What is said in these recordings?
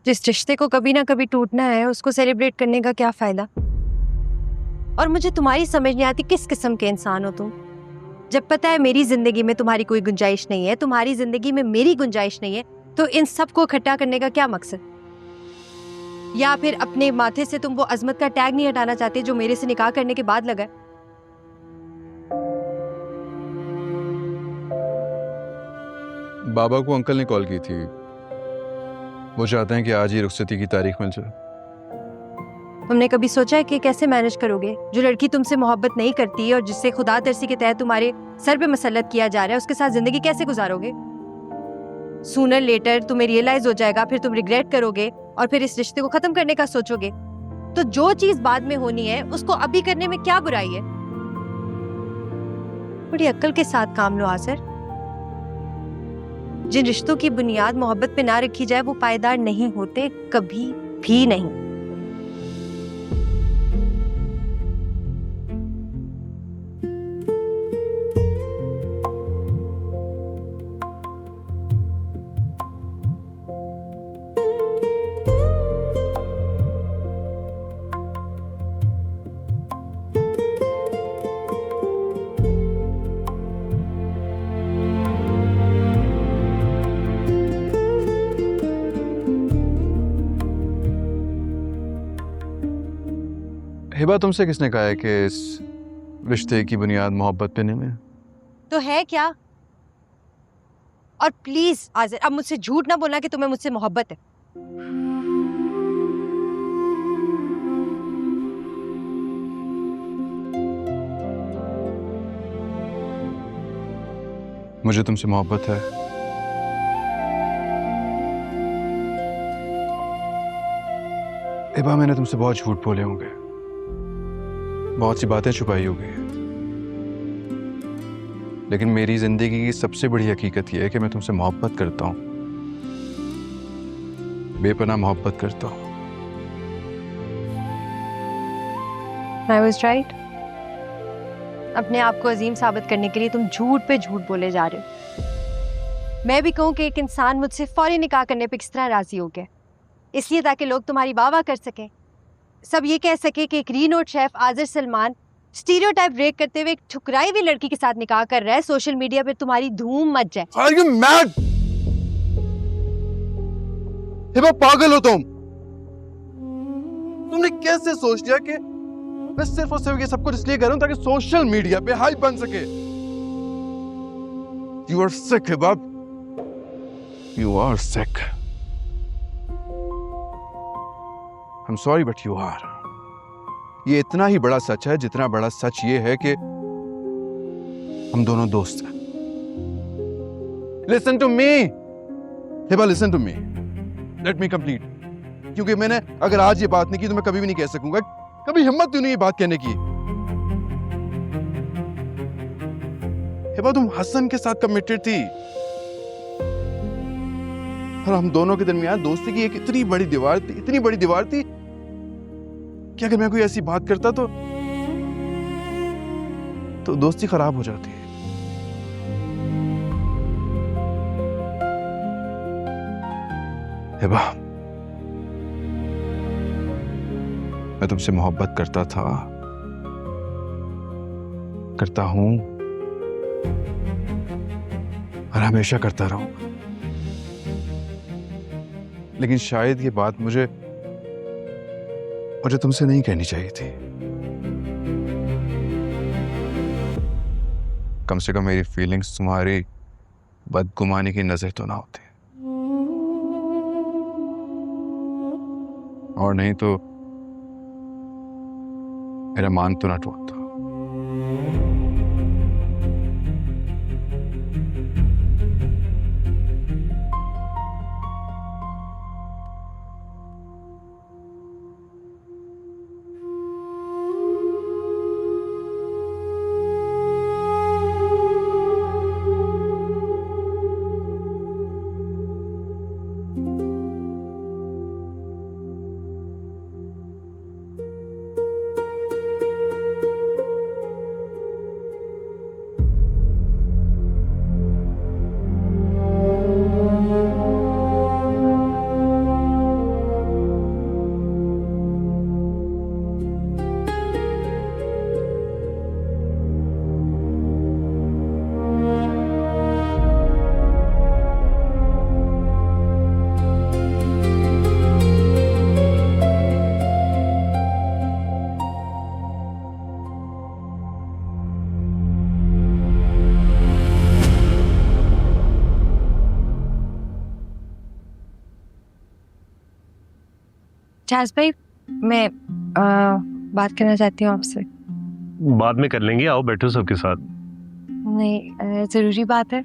जिस रिश्ते को कभी ना कभी टूटना है उसको सेलिब्रेट करने का क्या फायदा। और मुझे तुम्हारी समझ नहीं आती किस किस्म के इंसान हो तुम। जब पता है मेरी जिंदगी में तुम्हारी कोई गुंजाइश नहीं है, तुम्हारी जिंदगी में मेरी गुंजाइश नहीं है, तो इन सब को इकट्ठा करने का क्या मकसद? या फिर अपने माथे से तुम वो अजमत का टैग नहीं हटाना चाहते जो मेरे से निकाह करने के बाद लगा? बाबा को अंकल ने कॉल की थी। वो चाहते हैं कि आज ही रुखसती की तारीख मिल जाए। तुमने कभी सोचा है कि कैसे मैनेज करोगे? जो लड़की तुमसे मोहब्बत नहीं करती और जिससे खुदा तरसी के तहत तुम्हारे सर पे मसल्लत किया जा रहा है, उसके साथ जिंदगी कैसे गुजारोगे? सूनर लेटर तुम्हें रियलाइज हो जाएगा, फिर तुम रिग्रेट करोगे और फिर इस रिश्ते को खत्म करने का सोचोगे। तो जो चीज बाद में होनी है उसको अभी करने में क्या बुराई है? बड़ी अक्ल के साथ काम लो आसर। जिन रिश्तों की बुनियाद मोहब्बत पे ना रखी जाए वो पायदार नहीं होते, कभी भी नहीं। हिबा, तुमसे किसने कहा है कि इस रिश्ते की बुनियाद मोहब्बत पे नहीं है? तो है क्या? और प्लीज आज़र, अब मुझसे झूठ ना बोलना कि तुम्हें मुझसे मोहब्बत है। मुझे तुमसे मोहब्बत है। हिबा, मैंने तुमसे बहुत झूठ बोले होंगे, बहुत सी बातें छुपाई होगी, लेकिन मेरी जिंदगी की सबसे बड़ी हकीकत यह है कि मैं तुमसे मोहब्बत करता हूं, बेपनाह मोहब्बत करता हूं। I was right. अपने आप को अजीम साबित करने के लिए तुम झूठ पे झूठ बोले जा रहे हो। मैं भी कहूं कि एक इंसान मुझसे फौरी निकाह करने पे किस तरह राजी हो गया, इसलिए ताकि लोग तुम्हारी वाह वाह कर सकें, सब ये कह सके कि एक renowned chef Azhar Salman stereotype break करते हुए एक ठुकराई हुई लड़की के साथ निकाह कर रहा है, सोशल मीडिया पे तुम्हारी धूम मच जाए। Are you mad? हिबा, पागल हो तुम। तुमने कैसे सोच लिया कि मैं सिर्फ और सिर्फ ये सब कुछ इसलिए कर रहा हूं ताकि सोशल मीडिया पे हाइप बन सके? You are sick, Hiba. You are sick. I'm sorry, but you are. ये इतना ही बड़ा सच है जितना बड़ा सच ये है कि हम दोनों दोस्त हैं। Listen to me, Hiba, listen to me. Let me complete. क्योंकि मैंने अगर आज ये बात नहीं की तो मैं कभी भी नहीं कह सकूंगा, कभी हिम्मत क्यों नहीं ये बात कहने की। हिबा, तुम हसन के साथ कमिटेड थी और हम दोनों के दरमियान दोस्ती की एक इतनी बड़ी दीवार थी, इतनी बड़ी दीवार थी कि अगर मैं कोई ऐसी बात करता तो दोस्ती खराब हो जाती है। हिबा, मैं तुमसे मोहब्बत करता था, करता हूं और हमेशा करता रहूंगा, लेकिन शायद ये बात मुझे तुमसे नहीं कहनी चाहिए थी। कम से कम मेरी फीलिंग्स तुम्हारी बदगुमानी की नजर तो ना होती, और नहीं तो मेरा मान तो ना टूटता। जाज भाई, मैं बात करना चाहती हूँ आपसे। बाद में कर लेंगे, आओ बैठो सबके साथ। नहीं, जरूरी बात है।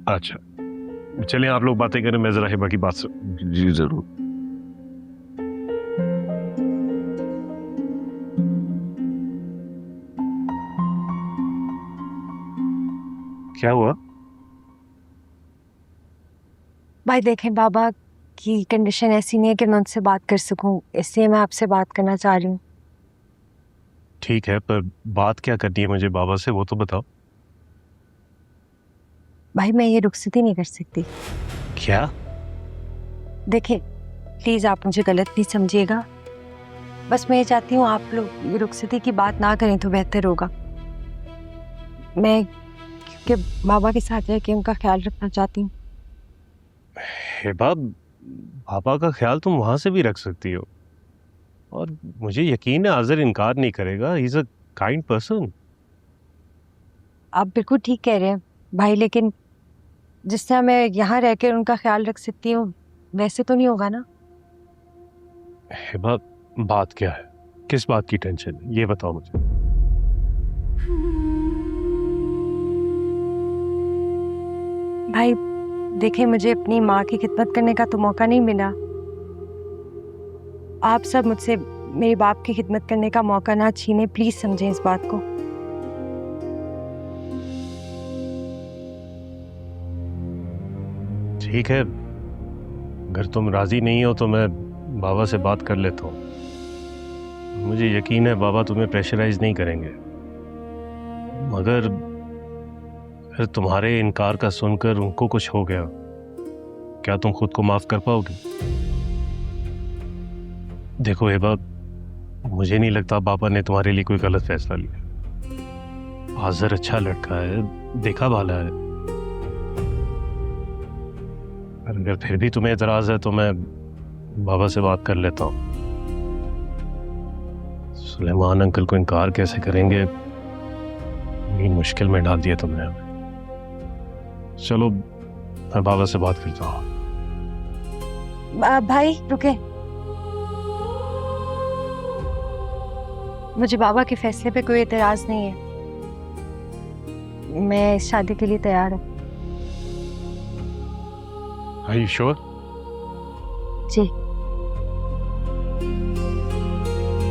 अच्छा चलिए आप लोग बातें करें, मैं जरा हिबा की बात जी जरूर। क्या हुआ? भाई देखें, बाबा की कंडीशन ऐसी नहीं है कि मैं उनसे बात कर सकूं, इसलिए मैं आपसे बात करना चाह रही हूँ। ठीक है, पर बात क्या करनी है मुझे बाबा से, वो तो बताओ। भाई मैं ये रुखसती नहीं कर सकती। क्या? देखें प्लीज आप मुझे गलत नहीं समझिएगा, बस मैं ये चाहती हूँ आप लोग ये रुखसती की बात ना करें तो बेहतर होगा। मैं क्योंकि बाबा के साथ रह के उनका ख्याल रखना चाहती हूँ। हिबा, पापा का ख्याल तुम वहां से भी रख सकती हो, और मुझे यकीन है आज़र इनकार नहीं करेगा। He is a kind person. आप बिल्कुल ठीक कह रहे हैं भाई, लेकिन जिस तरह मैं यहाँ रहकर उनका ख्याल रख सकती हूँ वैसे तो नहीं होगा ना। हिबा बात क्या है, किस बात की टेंशन है, ये बताओ मुझे। भाई देखें, मुझे अपनी माँ की खिदमत करने का तो मौका नहीं मिला। आप सब मुझसे मेरे बाप की खिदमत करने का मौका ना छीने, प्लीज समझें इस बात को। ठीक है, अगर तुम राजी नहीं हो तो मैं बाबा से बात कर लेता हूँ। मुझे यकीन है बाबा तुम्हें प्रेशराइज नहीं करेंगे, मगर अगर तुम्हारे इनकार का सुनकर उनको कुछ हो गया, क्या तुम खुद को माफ कर पाओगे? देखो हिबा, मुझे नहीं लगता पापा ने तुम्हारे लिए कोई गलत फैसला लिया। आज़र अच्छा लड़का है, देखा भाला है। अगर फिर भी तुम्हें एतराज है तो मैं बाबा से बात कर लेता हूँ। सुलेमान अंकल को इनकार कैसे करेंगे, इतनी मुश्किल में डाल दिया तुमने हमें। चलो मैं बाबा से बात करता हूँ। भाई रुके, मुझे बाबा के फैसले पे कोई एतराज नहीं है। मैं इस शादी के लिए तैयार हूँ। Are you sure? जी।